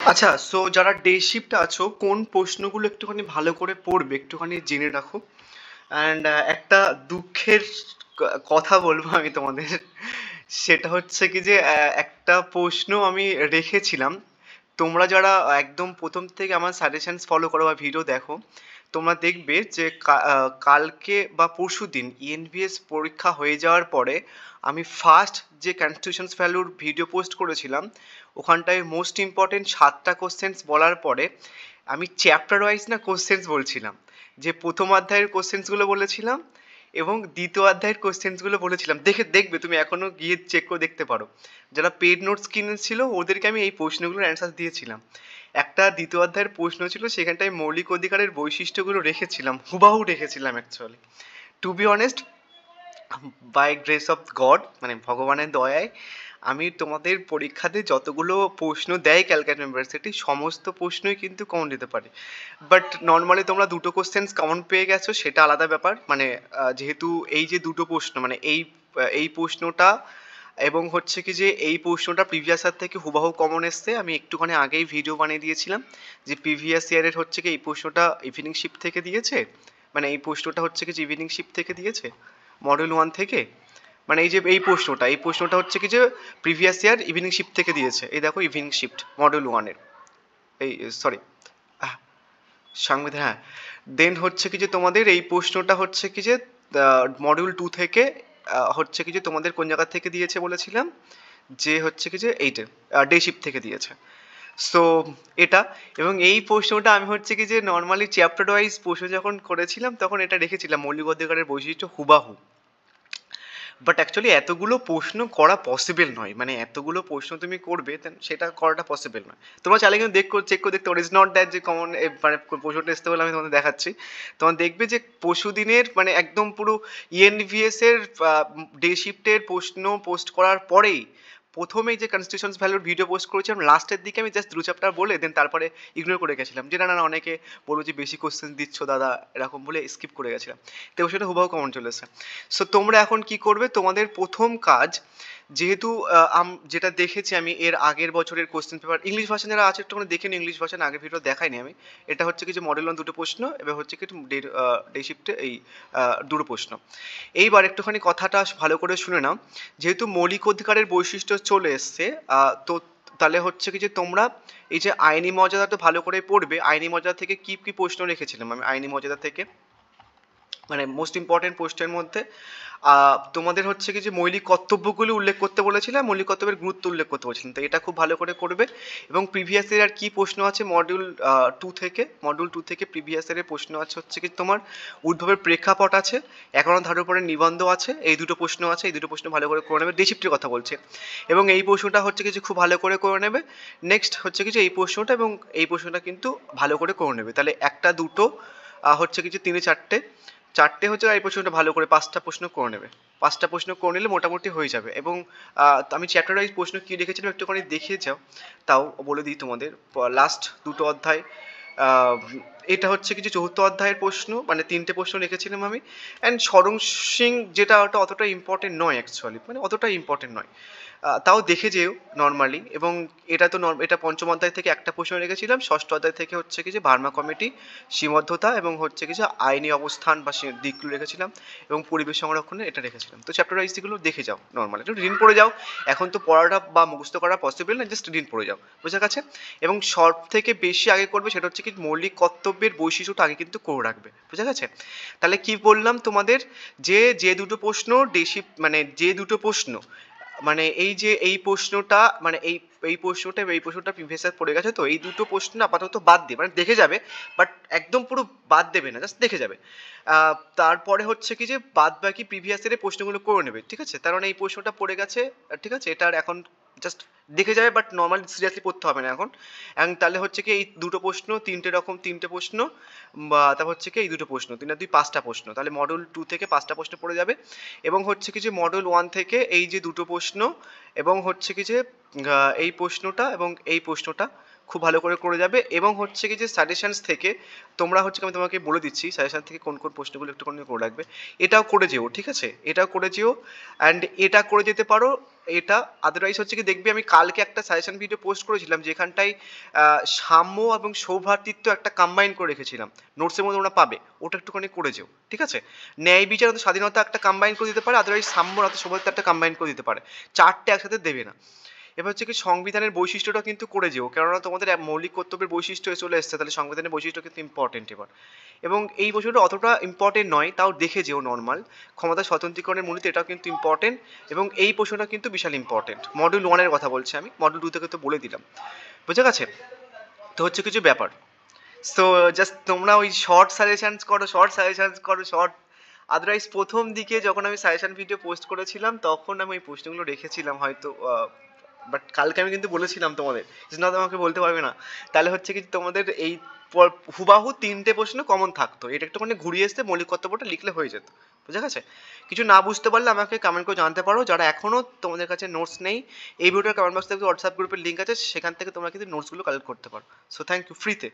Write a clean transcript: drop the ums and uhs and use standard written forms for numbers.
আচ্ছা, সো যারা ডে শিফটে আছো কোন প্রশ্নগুলো একটুখানি ভালো করে পড়বে একটুখানি জেনে রাখো। অ্যান্ড একটা দুঃখের কথা বলবো আমি তোমাদের। সেটা হচ্ছে কি যে একটা প্রশ্ন আমি রেখেছিলাম। তোমরা যারা একদম প্রথম থেকে আমার সাজেশনস ফলো করো বা ভিডিও দেখো, তোমরা দেখবে যে কালকে বা পরশুদিন ইএনভিএস পরীক্ষা হয়ে যাওয়ার পরে আমি ফার্স্ট যে কনস্টিটিউশনস ভ্যালুর ভিডিও পোস্ট করেছিলাম, ওখানটায় মোস্ট ইম্পর্টেন্ট 7টা কোশ্চেন্স বলার পরে আমি চ্যাপ্টার ওয়াইজ না কোশ্চেন্স বলছিলাম। যে প্রথম অধ্যায়ের কোশ্চেন্সগুলো বলেছিলাম এবং দ্বিতীয় অধ্যায়ের কোশ্চেন্সগুলো বলেছিলাম। দেখবে তুমি এখনো গিয়ে চেক করে দেখতে পারো। যারা পেড নোটস কিনেছিল ওদেরকে আমি এই প্রশ্নগুলোর অ্যান্সার দিয়েছিলাম। একটা দ্বিতীয় অধ্যায়ের প্রশ্ন ছিল, সেখানটায় মৌলিক অধিকারের বৈশিষ্ট্যগুলো রেখেছিলাম, হুবাহু রেখেছিলাম actually. To be honest, by grace of God, মানে ভগবানের দয়ায় আমি তোমাদের পরীক্ষাতে যতগুলো প্রশ্ন দেয় ক্যালকাটা ইউনিভার্সিটি সমস্ত প্রশ্নই কিন্তু কমন দিতে পারি। বাট নর্মালি তোমরা দুটো কোশ্চেন্স কমন পেয়ে গেছো, সেটা আলাদা ব্যাপার। মানে যেহেতু এই যে দুটো প্রশ্ন, মানে এই প্রশ্নটা এবং হচ্ছে কি যে এই প্রশ্নটা প্রিভিয়াস ইয়ার থেকে হুবাহু কমন এসছে। আমি একটুখানি আগেই ভিডিও বানিয়ে দিয়েছিলাম যে প্রিভিয়াস ইয়ারের হচ্ছে কি এই প্রশ্নটা ইভিনিং শিফট থেকে দিয়েছে, মানে এই প্রশ্নটা হচ্ছে কি যে ইভিনিং শিফট থেকে দিয়েছে মডেল 1 থেকে। মানে এই যে এই প্রশ্নটা হচ্ছে কি যে প্রিভিয়াস ইয়ার ইভিনিং শিফট থেকে দিয়েছে। এই দেখো ইভিনিং শিফট মডেল 1-এর, এই সরি সংবিধান, হ্যাঁ। দেন হচ্ছে কি যে তোমাদের এই প্রশ্নটা হচ্ছে কি যে মডিউল 2 থেকে হচ্ছে কি যে তোমাদের কোন জায়গা থেকে দিয়েছে বলেছিলাম, যে হচ্ছে কি যে এইটা ডে শিফট থেকে দিয়েছে। সো এটা, এবং এই প্রশ্নটা আমি হচ্ছে কি যে নর্মালি চ্যাপ্টার ওয়াইজ প্রশ্ন যখন করেছিলাম তখন এটা রেখেছিলাম, মৌলিক অধিকারের বৈশিষ্ট্য হুবাহু। বাট অ্যাকচুয়ালি এতগুলো প্রশ্ন করা পসিবল নয়, মানে এতগুলো প্রশ্ন তুমি করবে সেটা করাটা পসিবল নয়। তোমরা চাইলে কিন্তু চেক করে দেখতে পারো। ইজ নট দ্যাট যে কমন মানে প্রশ্নটা আসতে বলে আমি তোমাদের দেখাচ্ছি। তোমার দেখবে যে পরশু দিনের মানে একদম পুরো ইএনভিএস এর ডে শিফটের প্রশ্ন পোস্ট করার পরেই প্রথমেই যে কনস্টিটিউশনস ভ্যালুর ভিডিও পোস্ট করেছিলাম লাস্টের দিকে আমি জাস্ট 2 চ্যাপ্টার বলে দেন তারপরে ইগনোর করে গেছিলাম, যে না অনেকে বলবো যে বেশি কোশ্চেন দিচ্ছ দাদা এরকম বলে স্কিপ করে গেছিলাম। তো সেটা হুবাহু কমন চলেছে। সো তোমরা এখন কি করবে, তোমাদের প্রথম কাজ, যেহেতু যেটা দেখেছি আমি এর আগের বছরের কোশ্চেন পেপার ইংলিশ ভার্সন যারা আছে একটু দেখে নিন, ইংলিশ ভার্সন আগের ভিডিও দেখাইনি আমি। এটা হচ্ছে কি যে মডেল 1 দুটো প্রশ্ন, এবার হচ্ছে কি ডে শিফটে এই দুটো প্রশ্ন। এইবার একটুখানি কথাটা ভালো করে শুনে নাও। যেহেতু মৌলিক অধিকারের বৈশিষ্ট্য চলে এসছে, তো তাহলে হচ্ছে কি যে তোমরা এই যে আইনি মর্যাদা তো ভালো করে পড়বে। আইনি মর্যাদা থেকে কি কি প্রশ্ন রেখেছিলাম আমি আইনি মর্যাদা থেকে, মানে মোস্ট ইম্পর্টেন্ট পোস্টের মধ্যে তোমাদের হচ্ছে কি যে মৌলিক কর্তব্যগুলি উল্লেখ করতে বলেছিলাম, মৌলিক কর্তব্যের গুরুত্ব উল্লেখ করতে বলেছিলাম। তো এটা খুব ভালো করে করবে। এবং প্রিভিয়াস ইয়ার আর কি প্রশ্ন আছে মডিউল 2 থেকে প্রিভিয়াস ইয়ারের প্রশ্ন আছে হচ্ছে কি তোমার উদ্ভবের প্রেক্ষাপট আছে, একারণ ধারার উপরে নিবন্ধ আছে, এই দুটো প্রশ্ন আছে। এই দুটো প্রশ্ন ভালো করে করে নেবে, ডেসিপ্টের কথা বলছে। এবং এই প্রশ্নটা হচ্ছে কিছু খুব ভালো করে নেবে। নেক্সট হচ্ছে কিছু এই প্রশ্নটা এবং এই প্রশ্নটা কিন্তু ভালো করে নেবে। তাহলে একটা দুটো হচ্ছে কিছু তিনে চারটে হচ্ছে, এই প্রশ্নটা ভালো করে 5টা প্রশ্ন করে নেবে। 5টা প্রশ্ন করে নিলে মোটামুটি হয়ে যাবে। এবং আমি চ্যাপ্টার ওয়াইজ প্রশ্ন কি রেখেছিলাম একটুখানি দেখিয়ে যাও, তাও বলে দিই তোমাদের। লাস্ট দুটো অধ্যায়, এটা হচ্ছে কিছু চতুর্থ অধ্যায়ের প্রশ্ন, মানে 3টে প্রশ্ন রেখেছিলাম আমি। অ্যান্ড স্মরণ সিং যেটা ওটা অতটা ইম্পর্টেন্ট নয় অ্যাকচুয়ালি, মানে অতটা ইম্পর্টেন্ট নয়, তাও দেখে যেও নর্মালি। এবং এটা তো এটা পঞ্চম অধ্যায় থেকে একটা প্রশ্ন রেখেছিলাম, ষষ্ঠ অধ্যায় থেকে হচ্ছে কি যে ভার্মা কমিটি, সীমাবদ্ধতা এবং হচ্ছে কি যে আইনি অবস্থান বা সে দিকগুলো রেখেছিলাম, এবং পরিবেশ সংরক্ষণে এটা রেখেছিলাম। তো চ্যাপ্টার ওয়াইজ দিকগুলো দেখে যাও নর্মালি, একটু রিডিং পড়ে যাও। এখন তো পড়াটা বা মুখস্থ করা পসিবল না, জাস্ট রিডিং পড়ে যাও, বোঝা গেছে। এবং সব থেকে বেশি আগে করবে সেটা হচ্ছে কি মৌলিক কর্তব্যের বৈশিষ্ট্যটা আগে কিন্তু করে রাখবে, বোঝা গেছে। তাহলে কি বললাম তোমাদের, যে দুটো প্রশ্ন মানে যে দুটো প্রশ্ন, মানে এই যে এই প্রশ্নটা, মানে এই প্রশ্নটা প্রিভিয়াস ইয়ার পড়ে গেছে, তো এই দুটো প্রশ্ন আপাতত বাদ দিয়ে মানে দেখে যাবে। বাট একদম পুরো বাদ দেবে না, জাস্ট দেখে যাবে। তারপরে হচ্ছে কি যে বাদ বাকি প্রিভিয়াস ইয়ারের প্রশ্নগুলো করে নেবে, ঠিক আছে। কারণ এই প্রশ্নটা পড়ে গেছে, ঠিক আছে, এটার এখন জাস্ট দেখে যাবে, বাট নর্মালি সিরিয়াসলি পড়তে হবে না এখন। এবং তাহলে হচ্ছে কি এই দুটো প্রশ্ন, তিনটে প্রশ্ন, বা তারপর হচ্ছে কি এই দুটো প্রশ্ন, 3 আর 2 5টা প্রশ্ন, তাহলে মডেল 2 থেকে 5টা প্রশ্ন পড়ে যাবে। এবং হচ্ছে কি যে মডেল 1 থেকে এই যে দুটো প্রশ্ন, এবং হচ্ছে কি যে এই প্রশ্নটা এবং এই প্রশ্নটা খুব ভালো করে করে যাবে। এবং হচ্ছে কি যে সাজেশনস থেকে তোমরা হচ্ছে আমি তোমাকে বলে দিচ্ছি সাজেশন থেকে কোন কোন প্রশ্নগুলো একটুখানি করে রাখবে। এটাও করে যেও, ঠিক আছে, এটাও করে যেও। অ্যান্ড এটা করে যেতে পারো। এটা আদারওয়াইজ হচ্ছে কি দেখবি আমি কালকে একটা সাজেশন ভিডিও পোস্ট করেছিলাম যেখানটায় সাম্য এবং সৌভ্রাতৃত্ব একটা কম্বাইন করে রেখেছিলাম, নোটসের মধ্যে তোমরা পাবে, ওটা একটুখানি করে যেও, ঠিক আছে। ন্যায় বিচার ও স্বাধীনতা একটা কম্বাইন করে দিতে পারে, আদারওয়াইজ সাম্য আর সৌভ্রাতৃত্ব একটা কম্বাইন করে দিতে পারে, চারটে একসাথে দেবে না। এবার হচ্ছে কি সংবিধানের বৈশিষ্ট্যটা কিন্তু করে যেও, কেননা তোমাদের মৌলিক কর্তব্যের বৈশিষ্ট্য চলে এসছে, তাহলে সংবিধানের বৈশিষ্ট্য কিন্তু ইম্পর্টেন্ট এবার। এবং এই বৈশিষ্ট্যটা অতটা ইম্পর্টেন্ট নয়, তাও দেখে যেও নর্মাল। ক্ষমতা স্বতন্ত্রীকরণের মূলত এটাও কিন্তু ইম্পর্টেন্ট, এবং এই প্রশ্নটা কিন্তু বিশাল ইম্পর্টেন্ট। মডিউল 1-এর কথা বলছি আমি, মডিউল 2 থেকে তো বলে দিলাম, বুঝে গেছে। তো হচ্ছে কিছু ব্যাপার। সো জাস্ট তোমরা ওই শর্ট সাজেশনস করো, শর্ট সাজেশনস করো, শর্ট। আদারওয়াইজ প্রথম দিকে যখন আমি সাজেশন ভিডিও পোস্ট করেছিলাম তখন আমি ওই প্রশ্নগুলো রেখেছিলাম হয়তো, বাট কালকে আমি কিন্তু বলেছিলাম তোমাদের, না তোমাকে বলতে পারবে না। তাহলে হচ্ছে কি তোমাদের এই হুবাহু 3টে প্রশ্ন কমন থাকতো, এটা একটুখানি ঘুরিয়ে আসতে মৌলিক কর্তব্যটা লিখলে হয়ে যেত, বুঝা গেছে। কিছু না বুঝতে পারলে আমাকে কমেন্ট করে জানতে পারো। যারা এখনো তোমাদের কাছে নোটস নেই, এই ভিডিওটার কমেন্ট বক্সে হোয়াটসঅ্যাপ গ্রুপের লিঙ্ক আছে, সেখান থেকে তোমরা কিন্তু নোটসগুলো কালেক্ট করতে পারো। সো থ্যাংক ইউ, ফ্রিতে।